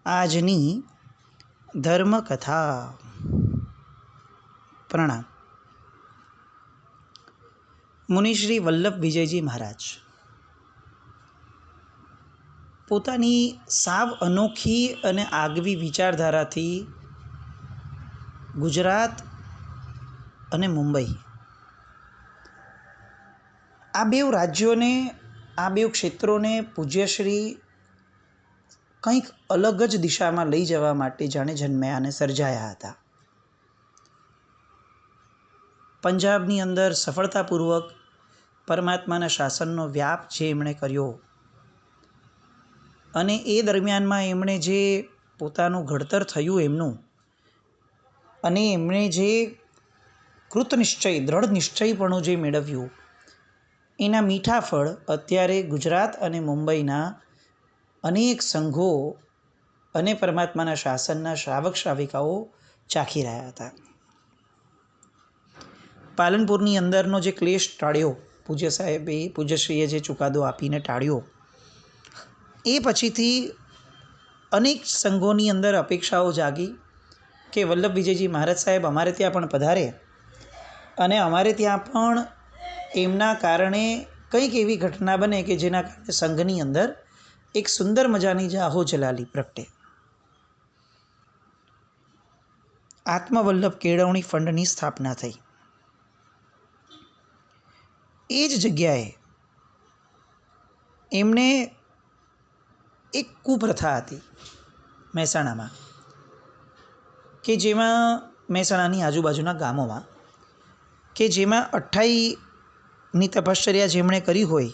આજની ધર્મકથા. પ્રણામ. મુનિશ્રી વલ્લભ વિજયજી મહારાજ પોતાની સાવ અનોખી અને આગવી વિચારધારાથી ગુજરાત અને મુંબઈ આ બેઉ રાજ્યોને, આ બેઉ ક્ષેત્રોને પૂજ્યશ્રી કંઈક અલગ જ દિશામાં લઈ જવા માટે જાણે જન્મ્યા અને સર્જાયા હતા. પંજાબની અંદર સફળતાપૂર્વક પરમાત્માના શાસનનો વ્યાપ જે એમણે કર્યો અને એ દરમિયાનમાં એમણે જે પોતાનું ઘડતર થયું એમનું, અને એમણે જે કૃતનિશ્ચય, દ્રઢ નિશ્ચયપણું જે મેળવ્યું, એના મીઠા ફળ અત્યારે ગુજરાત અને મુંબઈના અનેક સંઘો અને પરમાત્માના શાસનના શ્રાવક શ્રાવિકાઓ ચાખી રહ્યા હતા. પાલનપુરની અંદરનો જે ક્લેશ ટાળ્યો પૂજ્યશ્રીએ જે ચુકાદો આપીને ટાળ્યો, એ પછીથી અનેક સંઘોની અંદર અપેક્ષાઓ જાગી કે વલ્લભ વિજયજી મહારાજ સાહેબ અમારે ત્યાં પણ પધારે અને અમારે ત્યાં પણ એમના કારણે કંઈક એવી ઘટના બને કે જેના કારણે સંઘની અંદર એક સુંદર મજાની જાહો જલાલી પ્રગટે. આત્મવલ્લભ કેળવણી ફંડની સ્થાપના થઈ. એ જ જગ્યાએ એમણે એક કુપ્રથા હતી મહેસાણામાં, કે જેમાં મહેસાણાની આજુબાજુના ગામોમાં, કે જેમાં 28ની તપશ્ચર્યા જેમણે કરી હોય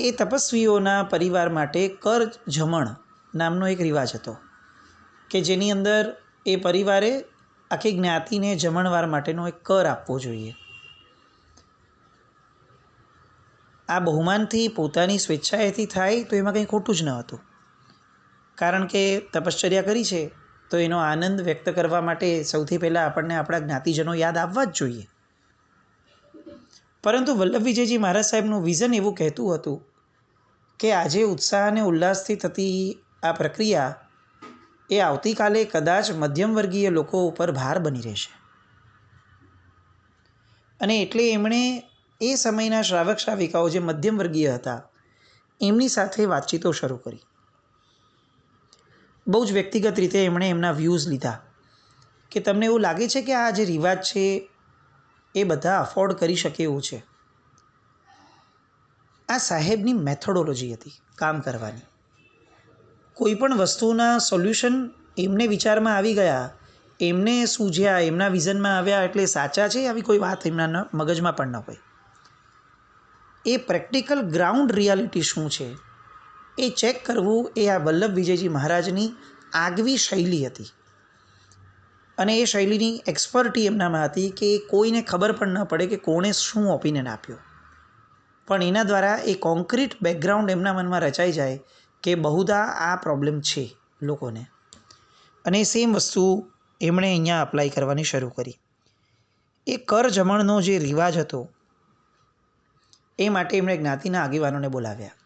એ તપસ્વીઓના પરિવાર માટે કર જમણ નામનો એક રિવાજ હતો, કે જેની અંદર એ પરિવારે આખી જ્ઞાતિને જમણવાર માટેનો એક કર આપવો જોઈએ. આ બહુમાનથી પોતાની સ્વેચ્છાએથી થાય તો એમાં કંઈ ખોટું જ ન હતું, કારણ કે તપશ્ચર્યા કરી છે તો એનો આનંદ વ્યક્ત કરવા માટે સૌથી પહેલાં આપણને આપણા જ્ઞાતિજનો યાદ આવવા જ જોઈએ. પરંતુ વલ્લભ વિજયજી મહારાજ સાહેબનું વિઝન એવું કહેતું હતું કે આજે ઉત્સાહ અને ઉલ્લાસથી થતી આ પ્રક્રિયા એ આવતીકાલે કદાચ મધ્યમવર્ગીય લોકો ઉપર ભાર બની રહેશે. અને એટલે એમણે એ સમયના શ્રાવક શ્રાવિકાઓ જે મધ્યમવર્ગીય હતા એમની સાથે વાતચીતો શરૂ કરી. બહુ જ વ્યક્તિગત રીતે એમણે એમના વ્યૂઝ લીધા કે તમને એવું લાગે છે કે આ જે રિવાજ છે એ બધા અફોર્ડ કરી શકે એવું છે. આ સાહેબની મેથોડોલોજી હતી કામ કરવાની. કોઈ પણ વસ્તુના સોલ્યુશન એમને વિચારમાં આવી ગયા, એમને સૂઝ્યા, એમના વિઝનમાં આવ્યા એટલે સાચા છે આવી કોઈ વાત એમના મગજમાં પણ ન હોય. એ પ્રેક્ટિકલ ગ્રાઉન્ડ રિયાલિટી શું છે એ ચેક કરવું એ આ વલ્લભ વિજયજી મહારાજની આગવી શૈલી હતી. અને એ શૈલીની એક્સપર્ટી એમનામાં હતી કે કોઈને ખબર પણ ન પડે કે કોણે શું ઓપિનિયન આપ્યો, પણ એના દ્વારા એ કોન્ક્રીટ બેકગ્રાઉન્ડ એમના મનમાં રચાઈ જાય કે બહુધા આ પ્રોબ્લેમ છે લોકોને. અને સેમ વસ્તુ એમણે અહીંયા અપ્લાય કરવાની શરૂ કરી. એ કર જમણનો જે રિવાજ હતો એ માટે એમણે જ્ઞાતિના આગેવાનોને બોલાવ્યા.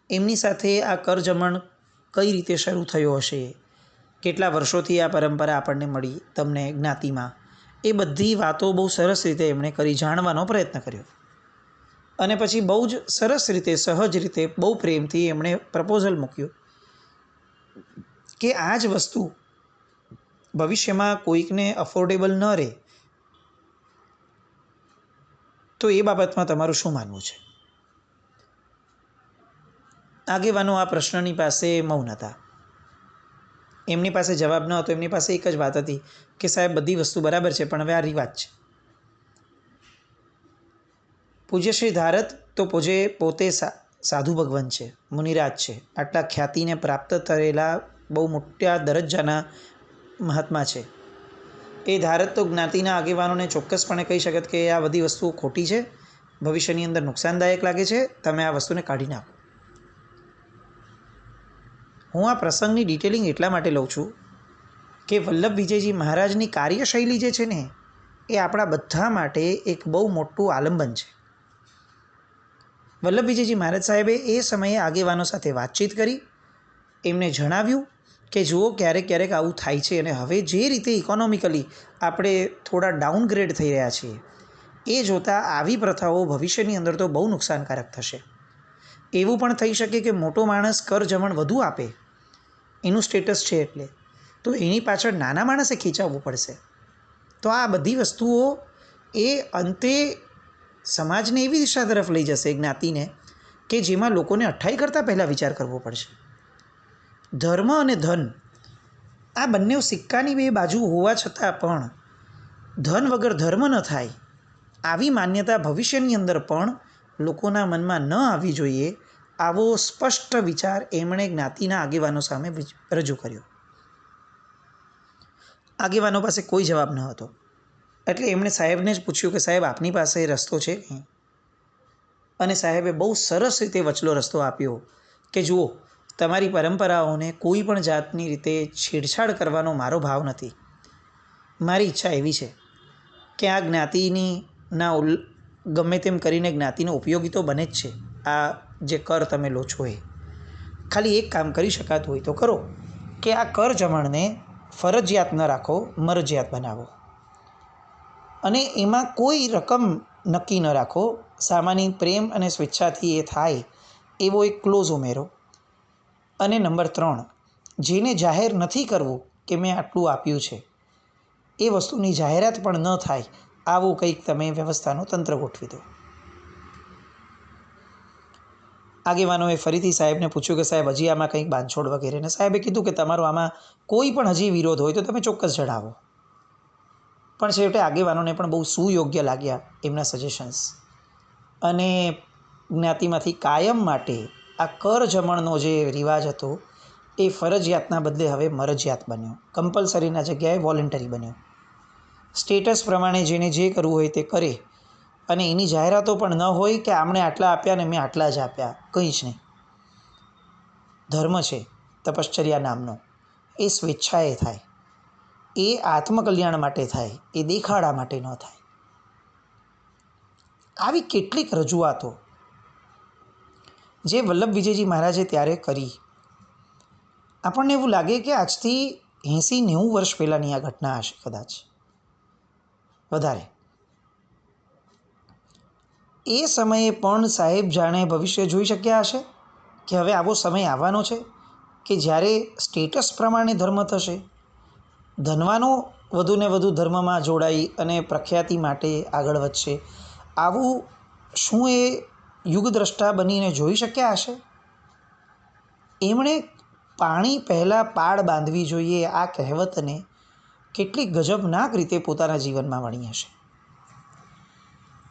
એમની સાથે આ કર જમણ કઈ રીતે શરૂ થયો હશે, કેટલા વર્ષોથી આ પરંપરા આપણને મળી તમને જ્ઞાતિમાં, એ બધી વાતો બહુ સરસ રીતે એમણે કરી, જાણવાનો પ્રયત્ન કર્યો. અને પછી બહુ જ સરસ રીતે, સહજ રીતે, બહુ પ્રેમથી એમણે પ્રપોઝલ મૂક્યું કે આ જ વસ્તુ ભવિષ્યમાં કોઈકને અફોર્ડેબલ ન રહે તો એ બાબતમાં તમારું શું માનવું છે. આગેવાનો આ પ્રશ્નની પાસે મૌન હતા. એમની પાસે જવાબ ન હતો. એમની પાસે એક જ વાત હતી કે સાહેબ બધી વસ્તુ બરાબર છે પણ હવે આ રિવાજ છે. પૂજ્યશ્રી ધારત તો પોતે સાધુ ભગવાન છે, મુનિરાજ છે, આટલા ખ્યાતિને પ્રાપ્ત થયેલા બહુ મોટા દરજ્જાના મહાત્મા છે. એ ધારત તો જ્ઞાતિના આગેવાનોને ચોક્કસપણે કહી શકત કે આ બધી વસ્તુઓ ખોટી છે, ભવિષ્યની અંદર નુકસાનદાયક લાગે છે, તમે આ વસ્તુને કાઢી નાખો. હું આ પ્રસંગની ડિટેલિંગ એટલા માટે લઉં છું કે વલ્લભ વિજયજી મહારાજની કાર્યશૈલી જે છે ને એ આપણા બધા માટે એક બહુ મોટું આલંબન છે. વલ્લભ વિજયજી મહારાજ સાહેબે એ સમયે આગેવાનો સાથે વાતચીત કરી, એમને જણાવ્યું કે જુઓ ક્યારેક ક્યારેક આવું થાય છે અને હવે જે રીતે ઇકોનોમિકલી આપણે થોડા ડાઉનગ્રેડ થઈ રહ્યા છીએ એ જોતાં આવી પ્રથાઓ ભવિષ્યની અંદર તો બહુ નુકસાનકારક થશે. એવું પણ થઈ શકે કે મોટો માણસ કર જમણ વધુ આપે, એનું સ્ટેટસ છે એટલે, તો એની પાછળ નાના માણસે ખીચાવવું પડશે. તો આ બધી વસ્તુઓ એ અંતે સમાજને એવી દિશા તરફ લઈ જશે, જ્ઞાતિને, કે જેમાં લોકોને અઠ્ઠાઈ કરતાં પહેલાં વિચાર કરવો પડશે. ધર્મ અને ધન આ બંને સિક્કાની બે બાજુ હોવા છતાં પણ ધન વગર ધર્મ ન થાય, આવી માન્યતા ભવિષ્યની અંદર પણ લોકોના મનમાં ન આવવી જોઈએ. આવો સ્પષ્ટ વિચાર એમણે જ્ઞાતિના આગેવાનો સામે રજૂ કર્યો. આગેવાનો પાસે કોઈ જવાબ ન હતો, એટલે એમણે સાહેબને જ પૂછ્યું કે સાહેબ આપની પાસે રસ્તો છે કંઈ? અને સાહેબે બહુ સરસ રીતે વચલો રસ્તો આપ્યો કે જુઓ, તમારી પરંપરાઓને કોઈ પણ જાતની રીતે છેડછાડ કરવાનો મારો ભાવ નથી. મારી ઈચ્છા એવી છે કે આ જ્ઞાતિની ગમે તેમ કરીને જ્ઞાતિનો ઉપયોગી તો બને જ છે. આ જે કર તમે લો છો એ ખાલી એક કામ કરી શકાતું હોય તો કરો કે આ કર જમણને ફરજિયાત ન રાખો, મરજિયાત બનાવો અને એમાં કોઈ રકમ નક્કી ન રાખો. સામાન્ય પ્રેમ અને સ્વેચ્છાથી એ થાય એવો એક ક્લોઝ ઉમેરો. અને નંબર 3, જેને જાહેર નથી કરવું કે મેં આટલું આપ્યું છે, એ વસ્તુની જાહેરાત પણ ન થાય આવું કંઈક તમે વ્યવસ્થાનું તંત્ર ગોઠવી દો. આગેવાનોએ ફરીથી સાહેબને પૂછ્યું કે સાહેબ હજી આમાં કંઈક બાંધછોડ વગેરે, ને સાહેબે કીધું કે તમારો આમાં કોઈ પણ હજી વિરોધ હોય તો તમે ચોક્કસ જણાવો. પણ છેવટે આગેવાનોને પણ બહુ સુયોગ્ય લાગ્યા એમના સજેશન્સ, અને જ્ઞાતિમાંથી કાયમ માટે આ કર જમણનો જે રિવાજ હતો એ ફરજિયાતના બદલે હવે મરજિયાત બન્યો, કમ્પલસરીના જગ્યાએ વોલન્ટરી બન્યો. સ્ટેટસ પ્રમાણે જેને જે કરવું હોય તે કરે, અને એની જાહેરાતો પણ ન હોય કે આમણે આટલા આપ્યા ને મેં આટલા જ આપ્યા, કંઈ જ નહીં. ધર્મ છે તપશ્ચર્યા નામનો, એ સ્વેચ્છાએ થાય, એ આત્મકલ્યાણ માટે થાય, એ દેખાડા માટે ન થાય. આવી કેટલીક રજૂઆતો જે વલ્લભ વિજયજી મહારાજે ત્યારે કરી, આપણને એવું લાગે કે આજથી 80-90 વર્ષ પહેલાંની આ ઘટના હશે, કદાચ વધારે. એ સમયે પણ સાહેબ જાણે ભવિષ્ય જોઈ શક્યા હશે કે હવે આવો સમય આવવાનો છે કે જ્યારે સ્ટેટસ પ્રમાણે ધર્મ થશે, ધનવાનો વધુને વધુ ધર્મમાં જોડાઈ અને પ્રખ્યાતિ માટે આગળ વધશે. આવું શું એ યુગદ્રષ્ટા બનીને જોઈ શક્યા હશે? એમણે પાણી પહેલાં પાળ બાંધવી જોઈએ આ કહેવતને કેટલી ગજબનાક રીતે પોતાના જીવનમાં વણી હશે.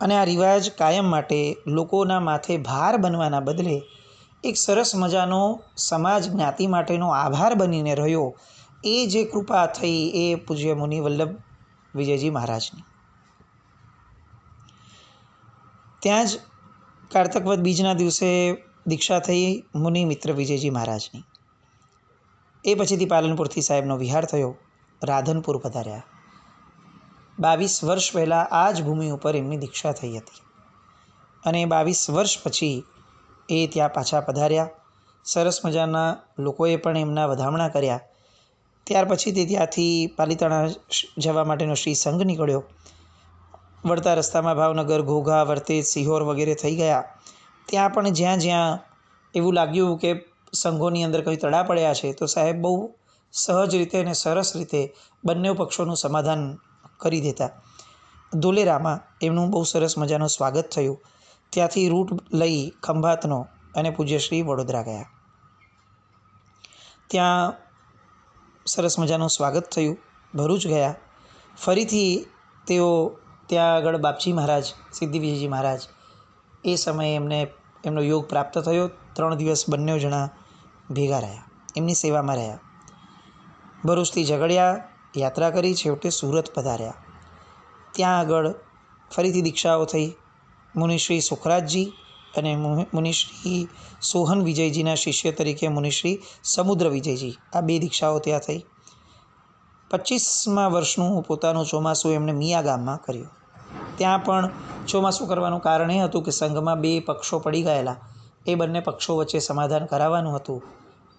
અને આ રિવાજ કાયમ માટે લોકોના માથે ભાર બનવાના બદલે એક સરસ મજાનો સમાજ જ્ઞાતિ માટેનો આભાર બનીને રહ્યો. એ જે કૃપા થઈ એ પૂજ્ય મુનિ વલ્લભ વિજયજી મહારાજની. ત્યાં જ કારતક વદ બીજના દિવસે દીક્ષા થઈ મુનિ મિત્ર વિજયજી મહારાજની. એ પછીથી પાલનપુરથી સાહેબનો વિહાર થયો, રાધનપુર પધાર્યા. 22 વર્ષ પહેલાં આ જ ભૂમિ ઉપર એમની દીક્ષા થઈ હતી, અને 22 વર્ષ પછી એ ત્યાં પાછા પધાર્યા. સરસ મજાના લોકોએ પણ એમના વધામણા કર્યા. ત્યાર પછી તે ત્યાંથી પાલિતાણા જવા માટેનો શ્રી સંઘ નીકળ્યો. વળતા રસ્તામાં ભાવનગર, ઘોઘા, વર્તેજ, સિહોર વગેરે થઈ ગયા. ત્યાં પણ જ્યાં જ્યાં એવું લાગ્યું કે સંઘોની અંદર કંઈ તડા પડ્યા છે, તો સાહેબ બહુ સહજ રીતે અને સરસ રીતે બંને પક્ષોનું સમાધાન કરી દેતા. ધોલેરામાં એમનું બહુ સરસ મજાનું સ્વાગત થયું. ત્યાંથી રૂટ લઈ ખંભાતનો અને પૂજ્યશ્રી વડોદરા ગયા. ત્યાં સરસ મજાનું સ્વાગત થયું. ભરૂચ ગયા. ફરીથી તેઓ ત્યાં આગળ બાપજી મહારાજ, સિદ્ધિ વિજયજી મહારાજ, એ સમયે એમનો યોગ પ્રાપ્ત થયો. 3 દિવસ બંને જણા ભેગા રહ્યા, એમની સેવામાં રહ્યા. ભરૂચથી ઝઘડિયા યાત્રા કરી, છેવટે સુરત પધાર્યા. ત્યાં આગળ ફરીથી દીક્ષાઓ થઈ. મુનિશ્રી સુખરાજજી અને મુનિશ્રી સોહન વિજયજીના શિષ્ય તરીકે મુનિશ્રી સમુદ્ર વિજયજી, આ 2 દીક્ષાઓ ત્યાં થઈ. 25મા વર્ષનું પોતાનું ચોમાસું એમણે મિયા ગામમાં કર્યું. ત્યાં પણ ચોમાસું કરવાનું કારણ એ હતું કે સંઘમાં બે પક્ષો પડી ગયેલા, એ બંને પક્ષો વચ્ચે સમાધાન કરાવવાનું હતું,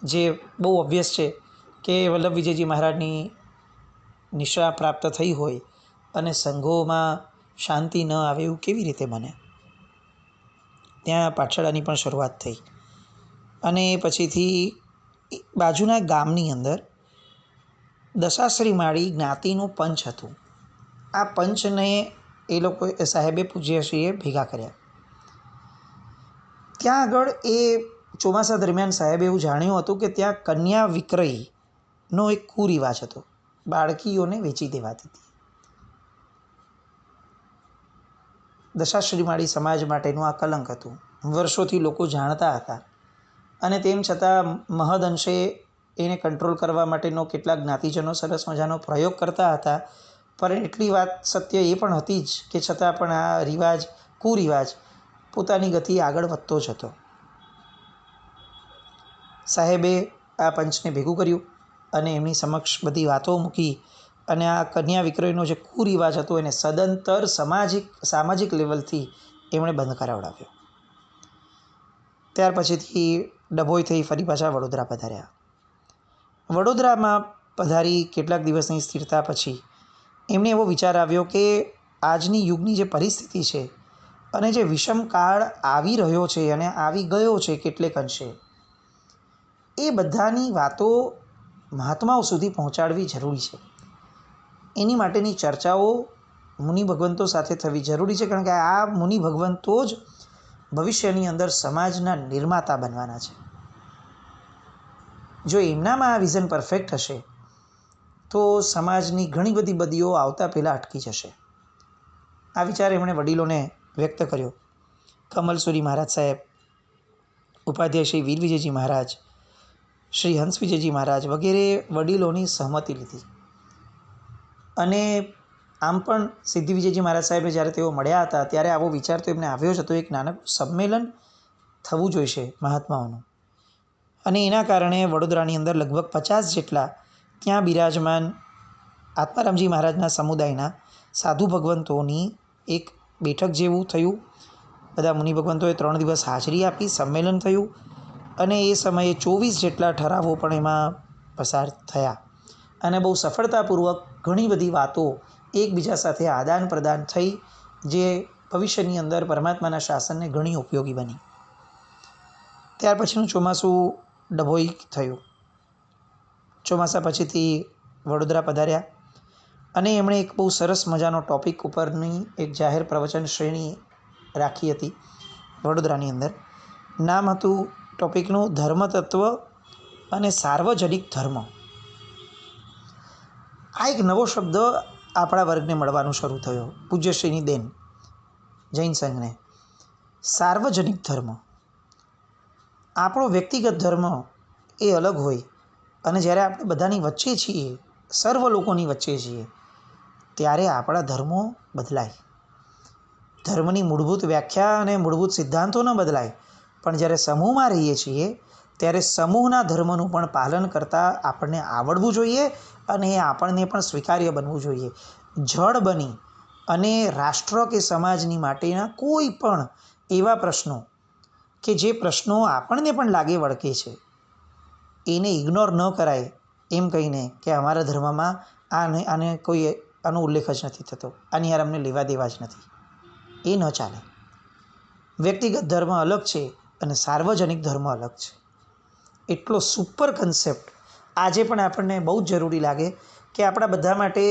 જે બહુ ઓબ્વિયસ છે કે વલ્લભ વિજયજી મહારાજની નિષ્ઠા પ્રાપ્ત થઈ હોય અને સંઘોમાં શાંતિ ન આવે એવું કેવી રીતે બને. ત્યાં પાઠશાળાની પણ શરૂઆત થઈ અને પછીથી બાજુના ગામની અંદર દશાશ્રી માળી જ્ઞાતિનું પંચ હતું. આ પંચને એ લોકો સાહેબે પૂજ્યશ્રીએ ભેગા કર્યા. ત્યાં આગળ એ ચોમાસા દરમિયાન સાહેબે એવું જાણ્યું હતું કે ત્યાં કન્યા વિક્રયનો એક કુરિવાજ હતો, બાળકીઓને વેચી દેવાતી હતી. દશાશ્રી માળી સમાજ માટેનું આ કલંક હતું, વર્ષોથી લોકો જાણતા હતા અને તેમ છતાં મહદઅંશે એને કંટ્રોલ કરવા માટેનો કેટલાક જ્ઞાતિજનો સરસ મજાનો પ્રયોગ કરતા હતા. પણ એટલી વાત સત્ય એ પણ હતી જ કે છતાં પણ આ રિવાજ કુરિવાજ પોતાની ગતિએ આગળ વધતો જ હતો. સાહેબે આ પંચને ભેગું કર્યું અને એમની સમક્ષ બધી વાતો મૂકી અને આ કન્યા વિક્રયનો જે કુરિવાજ હતો એને સદંતર સામાજિક લેવલથી એમણે બંધ કરાવડાવ્યો. ત્યાર પછીથી ડભોઈ થઈ ફરી પાછા વડોદરા પધાર્યા. વડોદરામાં પધારી કેટલાક દિવસની સ્થિરતા પછી એમને એવો વિચાર આવ્યો કે આજની યુગની જે પરિસ્થિતિ છે અને જે વિષમ કાળ આવી રહ્યો છે અને આવી ગયો છે કેટલેક અંશે, એ બધાની વાતો મહાત્માઓ સુધી પહોંચાડવી જરૂરી છે. એની માટેની ચર્ચાઓ મુનિ ભગવંતો સાથે થવી જરૂરી છે, કારણ કે આ મુનિ ભગવંતો જ ભવિષ્યની અંદર સમાજના નિર્માતા બનવાના છે. જો એમનામાં આ વિઝન પરફેક્ટ હશે તો સમાજની ઘણી બધી બદીઓ આવતા પહેલાં અટકી જશે. આ વિચાર એમણે વડીલોને વ્યક્ત કર્યો. કમલસુરી મહારાજ સાહેબ, ઉપાધ્યાય શ્રી વીર વિજયજી મહારાજ, શ્રી હંસ વિજયજી મહારાજ વગેરે વડીલોની સહમતિ લીધી. અને આમ પણ સિદ્ધિ વિજયજી મહારાજ સાહેબે જ્યારે તેઓ મળ્યા હતા ત્યારે આવો વિચાર તો એમને આવ્યો જ હતો, એક નાનકડું સંમેલન થવું જોઈશે મહાત્માઓનું. અને એના કારણે વડોદરાની અંદર લગભગ 50 જેટલા ત્યાં બિરાજમાન આત્મારામજી મહારાજના સમુદાયના સાધુ ભગવંતોની એક બેઠક જેવું થયું. બધા મુનિ ભગવંતોએ 3 દિવસ હાજરી આપી, સંમેલન થયું અને એ સમયે 24 જેટલા ઠરાવો પણ એમાં પસાર થયા અને બહુ સફળતાપૂર્વક ઘણી બધી વાતો એકબીજા સાથે આદાન પ્રદાન થઈ, જે ભવિષ્યની અંદર પરમાત્માના શાસનને ઘણી ઉપયોગી બની. ત્યાર પછીનું ચોમાસું ડભોઈ થયું. ચોમાસા પછીથી વડોદરા પધાર્યા અને એમણે એક બહુ સરસ મજાનો ટૉપિક ઉપરની એક જાહેર પ્રવચન શ્રેણી રાખી હતી વડોદરાની અંદર. નામ હતું ટૉપિકનું ધર્મતત્વ અને સાર્વજનિક ધર્મ. આ એક નવો શબ્દ આપણા વર્ગને મળવાનું શરૂ થયો, પૂજ્યશ્રીની દેન જૈન સંઘને. સાર્વજનિક ધર્મ. આપણો વ્યક્તિગત ધર્મ એ અલગ હોય અને જ્યારે આપણે બધાની વચ્ચે છીએ, સર્વ લોકોની વચ્ચે છીએ, ત્યારે આપણા ધર્મો બદલાય. ધર્મની મૂળભૂત વ્યાખ્યા અને મૂળભૂત સિદ્ધાંતો ન બદલાય, પણ જ્યારે સમૂહમાં રહીએ છીએ ત્યારે સમૂહના ધર્મનું પણ પાલન કરતાં આપણને આવડવું જોઈએ અને એ આપણને પણ સ્વીકાર્ય બનવું જોઈએ. જડ બની અને રાષ્ટ્ર કે સમાજની માટેના કોઈ પણ એવા પ્રશ્નો કે જે પ્રશ્નો આપણને પણ લાગે વળગે છે, એને ઇગ્નોર ન કરાય એમ કહીને કે અમારા ધર્મમાં આનો ઉલ્લેખ જ નથી થતો, આની યાર અમને લેવા દેવા જ નથી, એ ન ચાલે. વ્યક્તિગત ધર્મ અલગ છે અને સાર્વજનિક ધર્મ અલગ છે. એટલો સુપર કન્સેપ્ટ આજે પણ આપણને બહુ જ જરૂરી લાગે કે આપણા બધા માટે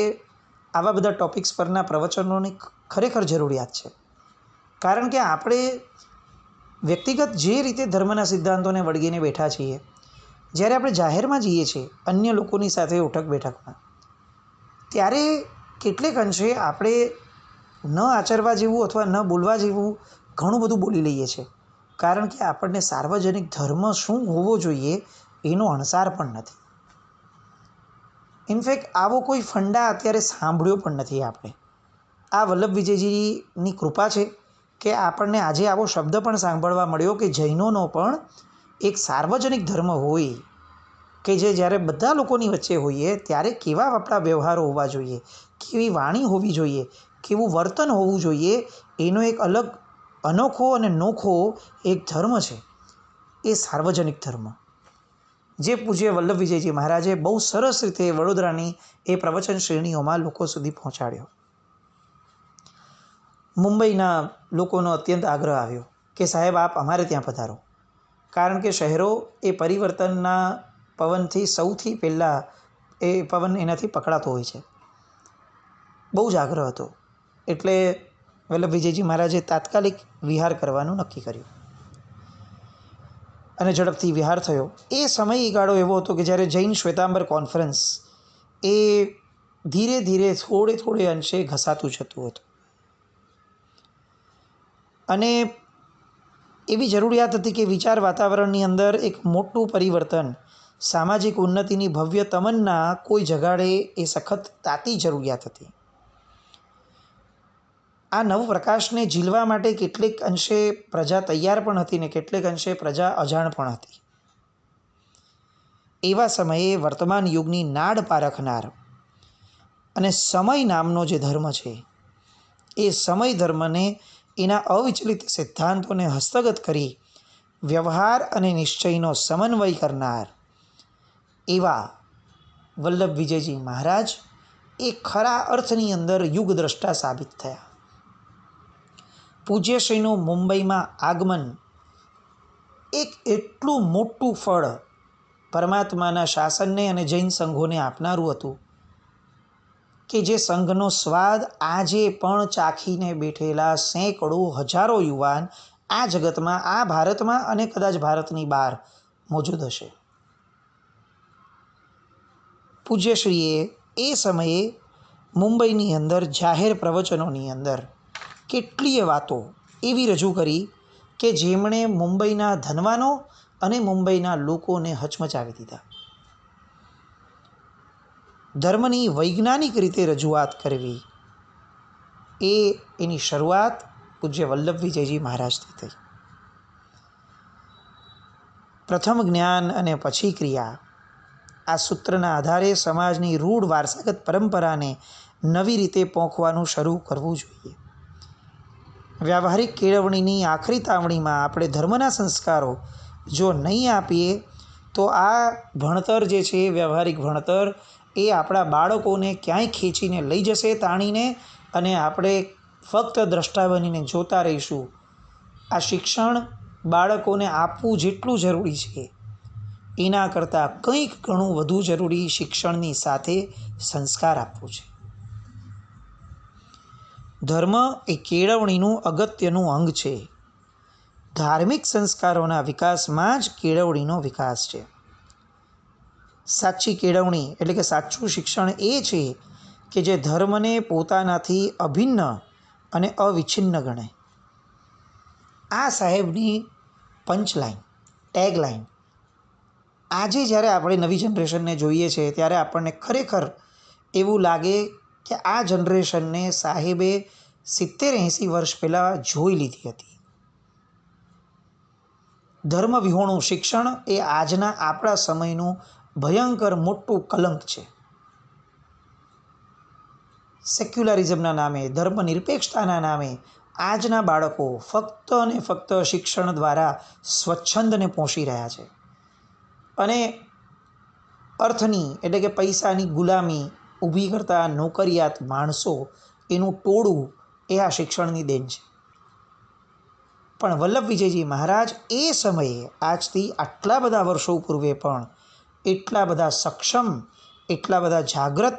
આવા બધા ટૉપિક્સ પરના પ્રવચનોની ખરેખર જરૂરિયાત છે. કારણ કે આપણે વ્યક્તિગત જે રીતે ધર્મના સિદ્ધાંતોને વળગીને બેઠા છીએ, જ્યારે આપણે જાહેરમાં જઈએ છીએ અન્ય લોકોની સાથે ઉઠક બેઠકમાં, ત્યારે કેટલેક અંશે આપણે ન આચરવા જેવું અથવા ન બોલવા જેવું ઘણું બધું બોલી લઈએ છીએ, કારણ કે આપણને સાર્વજનિક ધર્મ શું હોવો જોઈએ એનો અણસાર પણ નથી. ઇનફેક્ટ આવો કોઈ ફંડા અત્યારે સાંભળ્યો પણ નથી આપણે. આ વલ્લભ વિજયજીની કૃપા છે કે આપણને આજે આવો શબ્દ પણ સાંભળવા મળ્યો કે જૈનોનો પણ એક સાર્વજનિક ધર્મ હોય, કે જે જ્યારે બધા લોકોની વચ્ચે હોઈએ ત્યારે કેવા આપણા વ્યવહારો હોવા જોઈએ, કેવી વાણી હોવી જોઈએ, કેવું વર્તન હોવું જોઈએ, એનો એક અલગ અનોખો અને નોખો એક ધર્મ છે, એ સાર્વજનિક ધર્મ, જે પૂજ્ય વલ્લભ વિજયજી મહારાજે બહુ સરસ રીતે વડોદરાની એ પ્રવચન શ્રેણીઓમાં લોકો સુધી પહોંચાડ્યો. મુંબઈના લોકોનો અત્યંત આગ્રહ આવ્યો કે સાહેબ આપ અમારે ત્યાં પધારો, કારણ કે શહેરો એ પરિવર્તનના પવનથી સૌથી પહેલાં એ પવન એનાથી પકડાતો હોય છે. બહુ જ આગ્રહ હતો, એટલે વલ્લભ વિજયજી મહારાજે તાત્કાલિક વિહાર કરવાનું નક્કી કર્યું અને ઝડપથી વિહાર થયો. એ સમયગાળો એવો હતો કે જ્યારે જૈન શ્વેતાંબર કોન્ફરન્સ એ ધીરે ધીરે થોડે અંશે ઘસાતું જતું હતું અને એવી જરૂરિયાત હતી કે વિચાર વાતાવરણની અંદર એક મોટું પરિવર્તન, સામાજિક ઉન્નતિની ભવ્ય તમન્ના કોઈ જગાડે એ સખત તાતી જરૂરિયાત હતી. આ નવપ્રકાશને ઝીલવા માટે કેટલેક અંશે પ્રજા તૈયાર પણ હતી ને કેટલેક અંશે પ્રજા અજાણ પણ હતી. એવા સમયે વર્તમાન યુગની નાડ પારખનાર અને સમય નામનો જે ધર્મ છે, એ સમય ધર્મને એના અવિચલિત સિદ્ધાંતોને હસ્તગત કરી વ્યવહાર અને નિશ્ચયનો સમન્વય કરનાર એવા વલ્લભ વિજયજી મહારાજ એ ખરા અર્થની અંદર યુગદ્રષ્ટા સાબિત થયા. પૂજ્યશ્રીનું મુંબઈમાં આગમન એક એટલું મોટું ફળ પરમાત્માના શાસનને અને જૈન સંઘોને આપનારું હતું કે જે સંઘનો સ્વાદ આજે પણ ચાખીને બેઠેલા સેંકડો હજારો યુવાન આ જગતમાં, આ ભારતમાં અને કદાચ ભારતની બહાર મોજૂદ હશે. પૂજ્યશ્રીએ એ સમયે મુંબઈની અંદર જાહેર પ્રવચનોની અંદર કેટલીય વાતો એવી રજૂ કરી કે જેમણે મુંબઈના ધનવાનો અને મુંબઈના લોકોને હચમચાવી દીધા. ધર્મની વૈજ્ઞાનિક રીતે રજૂઆત કરવી એ એની શરૂઆત પૂજ્ય વલ્લભ વિજયજી મહારાજથી થઈ. પ્રથમ જ્ઞાન અને પછી ક્રિયા, આ સૂત્રના આધારે સમાજની રૂઢ વારસાગત પરંપરાને નવી રીતે પોંખવાનું શરૂ કરવું જોઈએ. વ્યાવહારિક કેળવણીની આખરી તાવણીમાં આપણે ધર્મના સંસ્કારો જો નહીં આપીએ તો આ ભણતર જે છે, વ્યવહારિક ભણતર, એ આપણા બાળકોને ક્યાંય ખેંચીને લઈ જશે તાણીને, અને આપણે ફક્ત દ્રષ્ટા બનીને જોતા રહીશું. આ શિક્ષણ બાળકોને આપવું જેટલું જરૂરી છે, એના કરતાં કંઈક ઘણું વધુ જરૂરી શિક્ષણની સાથે સંસ્કાર આપવું છે. ધર્મ એ કેળવણીનું અગત્યનું અંગ છે. ધાર્મિક સંસ્કારોના વિકાસમાં જ કેળવણીનો વિકાસ છે. સાચી કેળવણી એટલે કે સાચું શિક્ષણ એ છે કે જે ધર્મને પોતાનાથી અભિન્ન અને અવિચ્છિન્ન ગણે. આ સાહેબની પંચલાઈન, ટેગલાઈન આજે જ્યારે આપણે નવી જનરેશનને જોઈએ છે ત્યારે આપણને ખરેખર એવું લાગે કે આ જનરેશનને સાહેબે 70-80 વર્ષ પહેલાં જોઈ લીધી હતી. ધર્મ વિહોણું શિક્ષણ એ આજના આપણા સમયનું ભયંકર મોટું કલંક છે. સેક્યુલરિઝમના નામે, ધર્મનિરપેક્ષતાના નામે આજના બાળકો ફક્ત અને ફક્ત શિક્ષણ દ્વારા સ્વચ્છંદને પોષી રહ્યા છે અને અર્થની એટલે કે પૈસાની ગુલામી ઊભી કરતા નોકરિયાત માણસો, એનું ટોળું એ આ શિક્ષણની દેન છે. પણ વલ્લભ વિજયજી મહારાજ એ સમયે આજથી આટલા બધા વર્ષો પૂર્વે પણ એટલા બધા સક્ષમ, એટલા બધા જાગૃત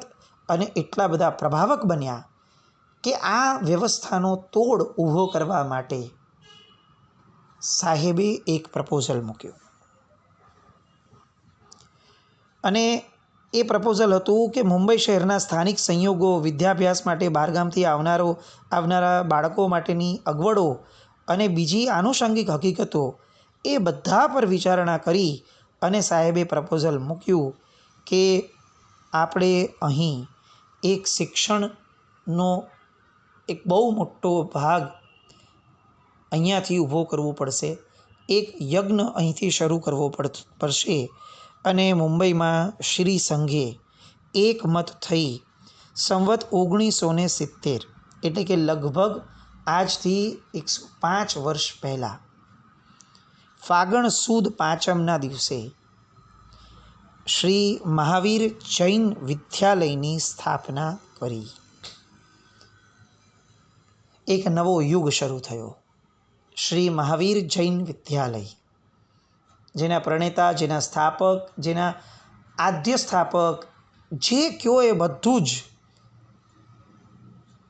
અને એટલા બધા પ્રભાવક બન્યા કે આ વ્યવસ્થાનો તોડ ઊભો કરવા માટે સાહેબે એક પ્રપોઝલ મૂક્યો. અને એ પ્રપોઝલ હતું કે મુંબઈ શહેરના સ્થાનિક સંયોગો, વિદ્યાભ્યાસ માટે બહારગામથી આવનારા બાળકો માટેની અગવડો અને બીજી આનુષંગિક હકીકતો, એ બધા પર વિચારણા કરી અને સાહેબે પ્રપોઝલ મૂક્યું કે આપણે અહીં એક શિક્ષણનો એક બહુ મોટો ભાગ અહીંયાથી ઊભો કરવો પડશે. એક યજ્ઞ અહીંથી શરૂ કરવો પડશે અને મુંબઈમાં શ્રી સંઘે એકમત થઈ સંવત 1970 એટલે કે લગભગ આજથી 105 વર્ષ પહેલાં ફાગણ સુદ પાંચમના દિવસે શ્રી મહાવીર જૈન વિદ્યાલયની સ્થાપના કરી. એક નવો યુગ શરૂ થયો. શ્રી મહાવીર જૈન વિદ્યાલય, જેના પ્રણેતા, જેના સ્થાપક, જેના આદ્ય સ્થાપક જે કયો એ બધું જ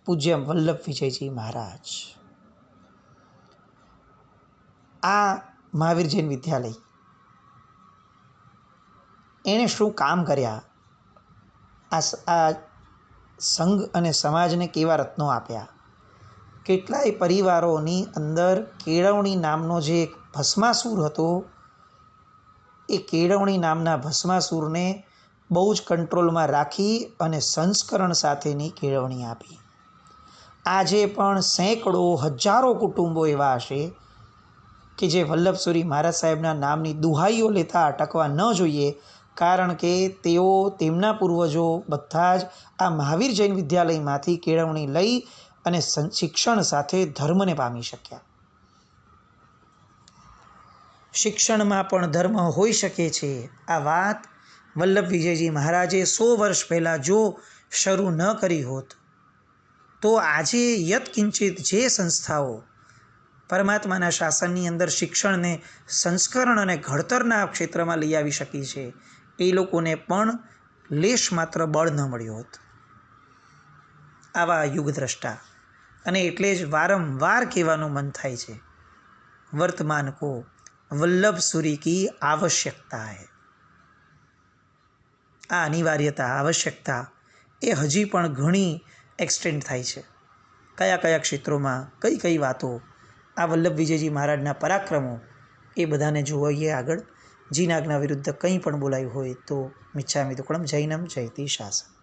પૂજ્ય વલ્લભ વિજયજી મહારાજ. આ મહાવીર જૈન વિદ્યાલય એણે શું કામ કર્યા, આ સંઘ અને સમાજને કેવા રત્નો આપ્યા, કેટલાય પરિવારોની અંદર કેળવણી નામનો જે એક ભસ્માસુર હતો, એ કેળવણી નામના ભસ્માસુરને બહુ જ કંટ્રોલમાં રાખી અને સંસ્કરણ સાથેની કેળવણી આપી. આજે પણ સેંકડો હજારો કુટુંબો એવા હશે કે જે વલ્લભસુરી મહારાજ સાહેબના નામની દુહાઈઓ લેતા અટકવા ન જોઈએ, કારણ કે તેઓ, તેમના પૂર્વજો બધા જ આ મહાવીર જૈન વિદ્યાલયમાંથી કેળવણી લઈ અને શિક્ષણ સાથે ધર્મને પામી શક્યા. શિક્ષણમાં પણ ધર્મ હોઈ શકે છે. આ વાત વલ્લભ વિજયજી મહારાજે 100 વર્ષ પહેલાં જો શરૂ ન કરી હોત તો આજે યત્કિંચિત જે સંસ્થાઓ પરમાત્માના શાસનની અંદર શિક્ષણને સંસ્કરણ અને ઘડતરના ક્ષેત્રમાં લઈ આવી શકી છે, એ લોકોને પણ લેશ માત્ર બળ ન મળ્યું હોત. આવા યુગદ્રષ્ટા. અને એટલે જ વારંવાર કહેવાનું મન થાય છે, વર્તમાન કો વલ્લભ સુરી કી આવશ્યકતા હૈ. આ અનિવાર્યતા, આવશ્યકતા એ હજી પણ ઘણી એક્સટેન્ડ થાય છે. કયા કયા ક્ષેત્રોમાં કઈ કઈ વાતો, આ વલ્લભ વિજયજી મહારાજના પરાક્રમો એ બધાને જોઈએ આગળ. જીનાજ્ઞા વિરુદ્ધ કંઈ પણ બોલાયું હોય તો મિચ્છામિ દુક્કડમ. જૈનમ જયતિ શાસન.